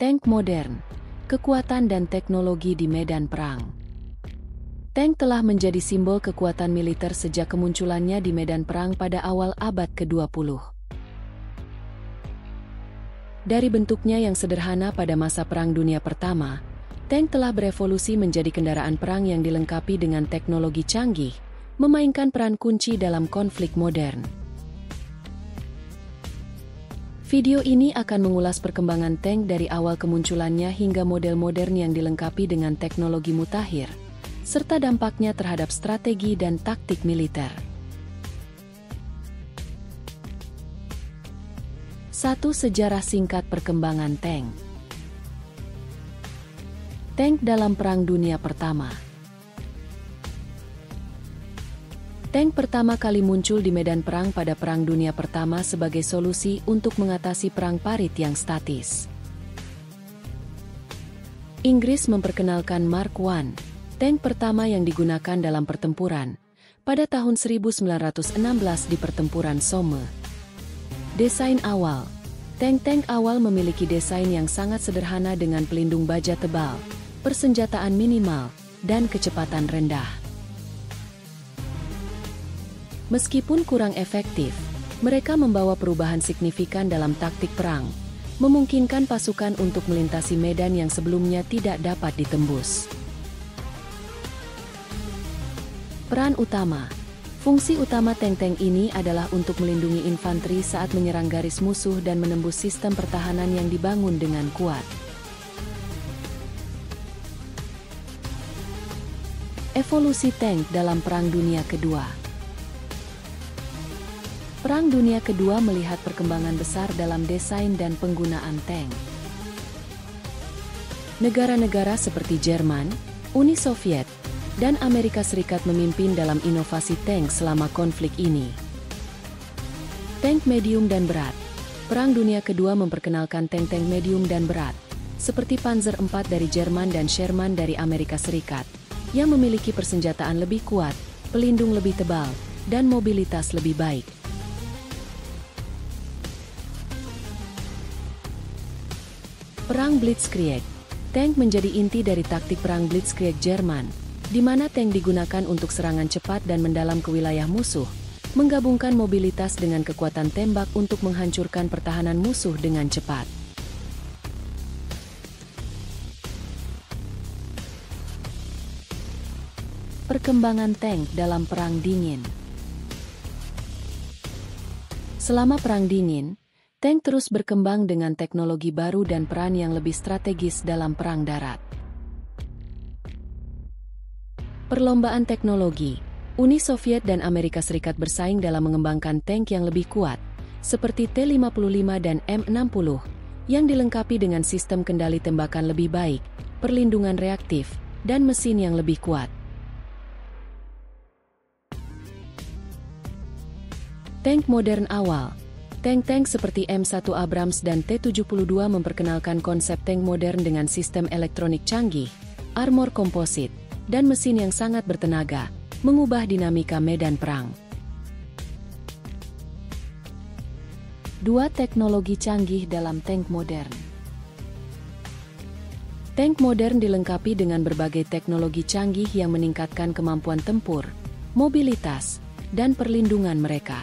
Tank modern, kekuatan dan teknologi di medan perang. Tank telah menjadi simbol kekuatan militer sejak kemunculannya di medan perang pada awal abad ke-20. Dari bentuknya yang sederhana pada masa Perang Dunia Pertama, tank telah berevolusi menjadi kendaraan perang yang dilengkapi dengan teknologi canggih, memainkan peran kunci dalam konflik modern. Video ini akan mengulas perkembangan tank dari awal kemunculannya hingga model modern yang dilengkapi dengan teknologi mutakhir, serta dampaknya terhadap strategi dan taktik militer. 1. Sejarah singkat perkembangan tank. Tank dalam Perang Dunia Pertama. Tank pertama kali muncul di medan perang pada Perang Dunia Pertama sebagai solusi untuk mengatasi perang parit yang statis. Inggris memperkenalkan Mark I, tank pertama yang digunakan dalam pertempuran, pada tahun 1916 di pertempuran Somme. Desain awal. Tank-tank awal memiliki desain yang sangat sederhana dengan pelindung baja tebal, persenjataan minimal, dan kecepatan rendah. Meskipun kurang efektif, mereka membawa perubahan signifikan dalam taktik perang, memungkinkan pasukan untuk melintasi medan yang sebelumnya tidak dapat ditembus. Peran utama. Fungsi utama tank-tank ini adalah untuk melindungi infanteri saat menyerang garis musuh dan menembus sistem pertahanan yang dibangun dengan kuat. Evolusi tank dalam Perang Dunia Kedua. Perang Dunia Kedua melihat perkembangan besar dalam desain dan penggunaan tank. Negara-negara seperti Jerman, Uni Soviet, dan Amerika Serikat memimpin dalam inovasi tank selama konflik ini. Tank medium dan berat. Perang Dunia Kedua memperkenalkan tank-tank medium dan berat, seperti Panzer IV dari Jerman dan Sherman dari Amerika Serikat, yang memiliki persenjataan lebih kuat, pelindung lebih tebal, dan mobilitas lebih baik. Perang Blitzkrieg. Tank menjadi inti dari taktik perang Blitzkrieg Jerman, di mana tank digunakan untuk serangan cepat dan mendalam ke wilayah musuh, menggabungkan mobilitas dengan kekuatan tembak untuk menghancurkan pertahanan musuh dengan cepat. Perkembangan tank dalam Perang Dingin. Selama Perang Dingin, tank terus berkembang dengan teknologi baru dan peran yang lebih strategis dalam perang darat. Perlombaan teknologi. Uni Soviet dan Amerika Serikat bersaing dalam mengembangkan tank yang lebih kuat, seperti T-55 dan M-60, yang dilengkapi dengan sistem kendali tembakan lebih baik, perlindungan reaktif, dan mesin yang lebih kuat. Tank modern awal. Tank-tank seperti M1 Abrams dan T-72 memperkenalkan konsep tank modern dengan sistem elektronik canggih, armor komposit, dan mesin yang sangat bertenaga, mengubah dinamika medan perang. 2. Teknologi canggih dalam tank modern. Tank modern dilengkapi dengan berbagai teknologi canggih yang meningkatkan kemampuan tempur, mobilitas, dan perlindungan mereka.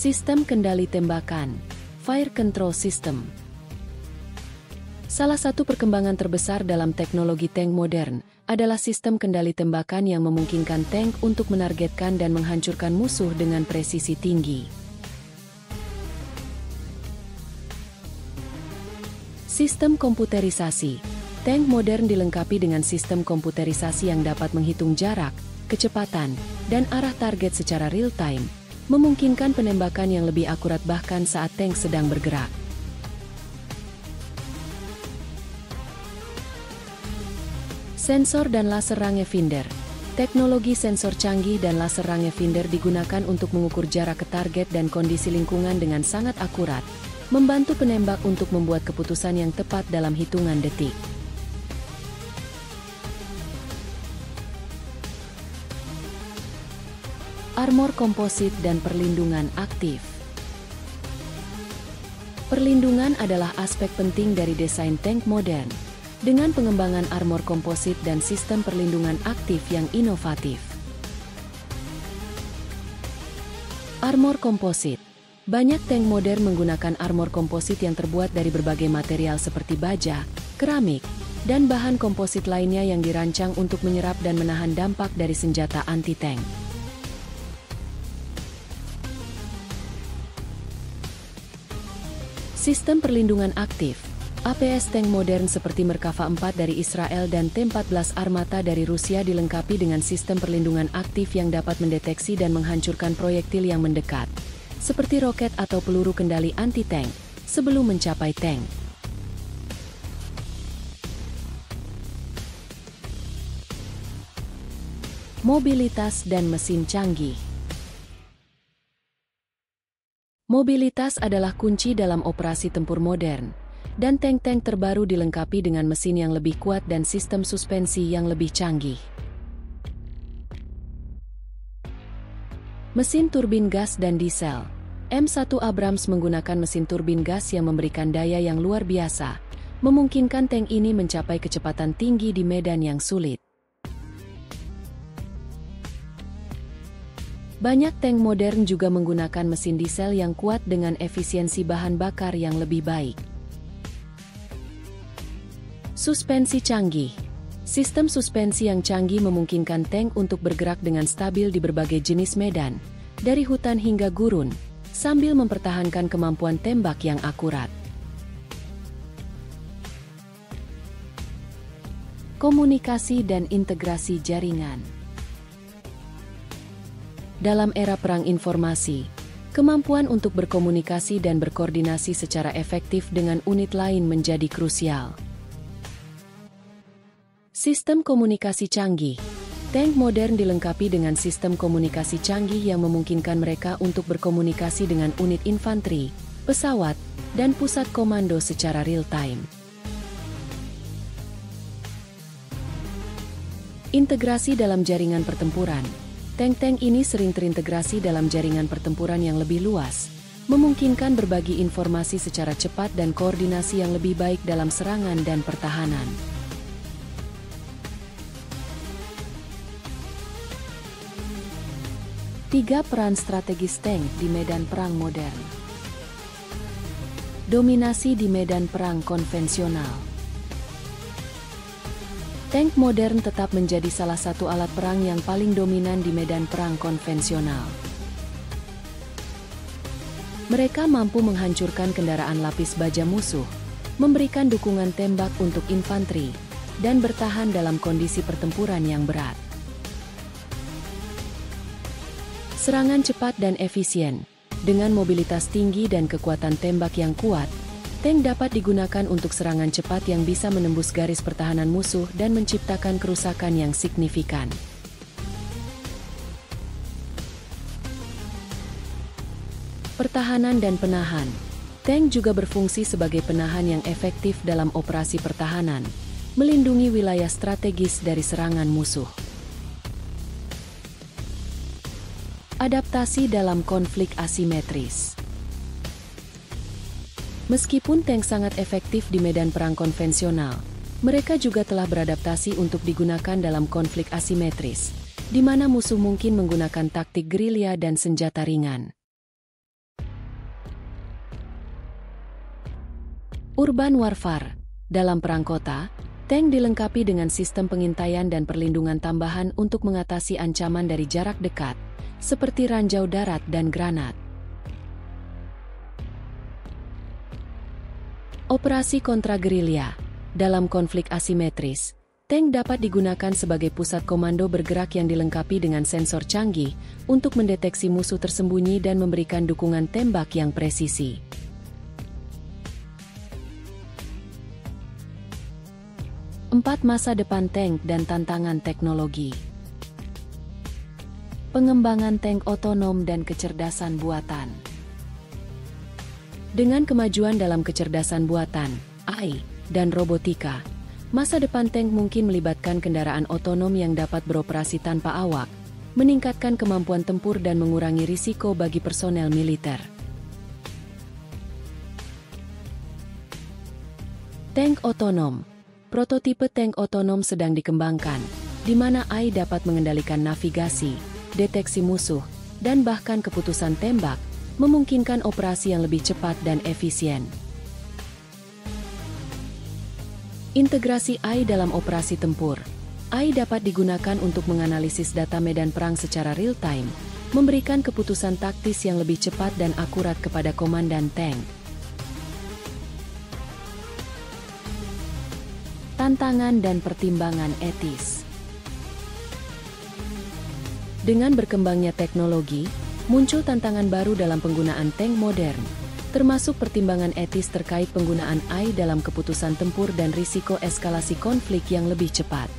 Sistem kendali tembakan, Fire Control System. Salah satu perkembangan terbesar dalam teknologi tank modern adalah sistem kendali tembakan yang memungkinkan tank untuk menargetkan dan menghancurkan musuh dengan presisi tinggi. Sistem komputerisasi. Tank modern dilengkapi dengan sistem komputerisasi yang dapat menghitung jarak, kecepatan, dan arah target secara real-time, memungkinkan penembakan yang lebih akurat bahkan saat tank sedang bergerak. Sensor dan laser rangefinder. Teknologi sensor canggih dan laser rangefinder digunakan untuk mengukur jarak ke target dan kondisi lingkungan dengan sangat akurat, membantu penembak untuk membuat keputusan yang tepat dalam hitungan detik. Armor komposit dan perlindungan aktif. Perlindungan adalah aspek penting dari desain tank modern, dengan pengembangan armor komposit dan sistem perlindungan aktif yang inovatif. Armor komposit. Banyak tank modern menggunakan armor komposit yang terbuat dari berbagai material seperti baja, keramik, dan bahan komposit lainnya yang dirancang untuk menyerap dan menahan dampak dari senjata anti-tank. Sistem perlindungan aktif. APS tank modern seperti Merkava 4 dari Israel dan T-14 Armata dari Rusia dilengkapi dengan sistem perlindungan aktif yang dapat mendeteksi dan menghancurkan proyektil yang mendekat, seperti roket atau peluru kendali anti-tank, sebelum mencapai tank. Mobilitas dan mesin canggih. Mobilitas adalah kunci dalam operasi tempur modern, dan tank-tank terbaru dilengkapi dengan mesin yang lebih kuat dan sistem suspensi yang lebih canggih. Mesin turbin gas dan diesel. M1 Abrams menggunakan mesin turbin gas yang memberikan daya yang luar biasa, memungkinkan tank ini mencapai kecepatan tinggi di medan yang sulit. Banyak tank modern juga menggunakan mesin diesel yang kuat dengan efisiensi bahan bakar yang lebih baik. Suspensi canggih. Sistem suspensi yang canggih memungkinkan tank untuk bergerak dengan stabil di berbagai jenis medan, dari hutan hingga gurun, sambil mempertahankan kemampuan tembak yang akurat. Komunikasi dan integrasi jaringan. Dalam era perang informasi, kemampuan untuk berkomunikasi dan berkoordinasi secara efektif dengan unit lain menjadi krusial. Sistem komunikasi canggih. Tank modern dilengkapi dengan sistem komunikasi canggih yang memungkinkan mereka untuk berkomunikasi dengan unit infanteri, pesawat, dan pusat komando secara real-time. Integrasi dalam jaringan pertempuran. Tank-tank ini sering terintegrasi dalam jaringan pertempuran yang lebih luas, memungkinkan berbagi informasi secara cepat dan koordinasi yang lebih baik dalam serangan dan pertahanan. Tiga peran strategis tank di medan perang modern. Dominasi di medan perang konvensional. Tank modern tetap menjadi salah satu alat perang yang paling dominan di medan perang konvensional. Mereka mampu menghancurkan kendaraan lapis baja musuh, memberikan dukungan tembak untuk infanteri, dan bertahan dalam kondisi pertempuran yang berat. Serangan cepat dan efisien. Dengan mobilitas tinggi dan kekuatan tembak yang kuat, tank dapat digunakan untuk serangan cepat yang bisa menembus garis pertahanan musuh dan menciptakan kerusakan yang signifikan. Pertahanan dan penahan. Tank juga berfungsi sebagai penahan yang efektif dalam operasi pertahanan, melindungi wilayah strategis dari serangan musuh. Adaptasi dalam konflik asimetris. Meskipun tank sangat efektif di medan perang konvensional, mereka juga telah beradaptasi untuk digunakan dalam konflik asimetris, di mana musuh mungkin menggunakan taktik gerilya dan senjata ringan. Urban warfare. Dalam perang kota, tank dilengkapi dengan sistem pengintaian dan perlindungan tambahan untuk mengatasi ancaman dari jarak dekat, seperti ranjau darat dan granat. Operasi kontra-gerilya. Dalam konflik asimetris, tank dapat digunakan sebagai pusat komando bergerak yang dilengkapi dengan sensor canggih untuk mendeteksi musuh tersembunyi dan memberikan dukungan tembak yang presisi. Empat masa depan tank dan tantangan teknologi. Pengembangan tank otonom dan kecerdasan buatan. Dengan kemajuan dalam kecerdasan buatan, AI, dan robotika, masa depan tank mungkin melibatkan kendaraan otonom yang dapat beroperasi tanpa awak, meningkatkan kemampuan tempur dan mengurangi risiko bagi personel militer. Tank otonom. Prototipe tank otonom sedang dikembangkan, di mana AI dapat mengendalikan navigasi, deteksi musuh, dan bahkan keputusan tembak, memungkinkan operasi yang lebih cepat dan efisien. Integrasi AI dalam operasi tempur. AI dapat digunakan untuk menganalisis data medan perang secara real-time, memberikan keputusan taktis yang lebih cepat dan akurat kepada komandan tank. Tantangan dan pertimbangan etis. Dengan berkembangnya teknologi, muncul tantangan baru dalam penggunaan tank modern, termasuk pertimbangan etis terkait penggunaan AI dalam keputusan tempur dan risiko eskalasi konflik yang lebih cepat.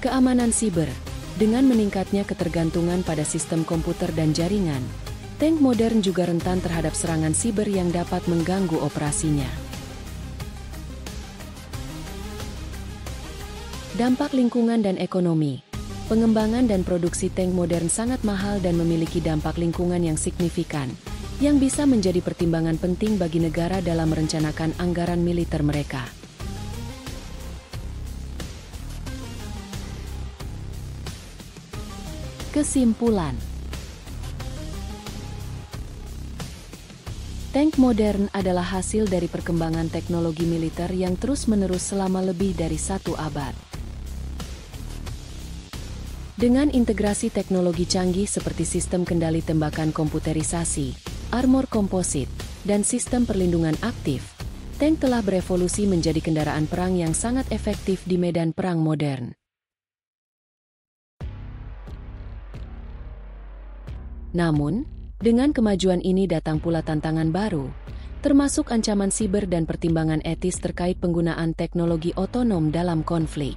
Keamanan siber. Dengan meningkatnya ketergantungan pada sistem komputer dan jaringan, tank modern juga rentan terhadap serangan siber yang dapat mengganggu operasinya. Dampak lingkungan dan ekonomi. Pengembangan dan produksi tank modern sangat mahal dan memiliki dampak lingkungan yang signifikan, yang bisa menjadi pertimbangan penting bagi negara dalam merencanakan anggaran militer mereka. Kesimpulan. Tank modern adalah hasil dari perkembangan teknologi militer yang terus-menerus selama lebih dari 1 abad. Dengan integrasi teknologi canggih seperti sistem kendali tembakan komputerisasi, armor komposit, dan sistem perlindungan aktif, tank telah berevolusi menjadi kendaraan perang yang sangat efektif di medan perang modern. Namun, dengan kemajuan ini datang pula tantangan baru, termasuk ancaman siber dan pertimbangan etis terkait penggunaan teknologi otonom dalam konflik.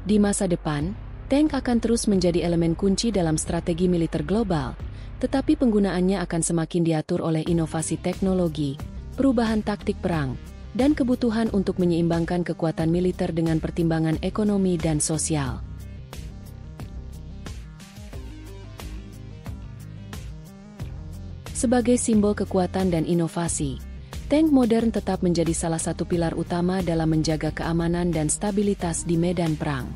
Di masa depan, tank akan terus menjadi elemen kunci dalam strategi militer global, tetapi penggunaannya akan semakin diatur oleh inovasi teknologi, perubahan taktik perang, dan kebutuhan untuk menyeimbangkan kekuatan militer dengan pertimbangan ekonomi dan sosial. Sebagai simbol kekuatan dan inovasi, tank modern tetap menjadi salah satu pilar utama dalam menjaga keamanan dan stabilitas di medan perang.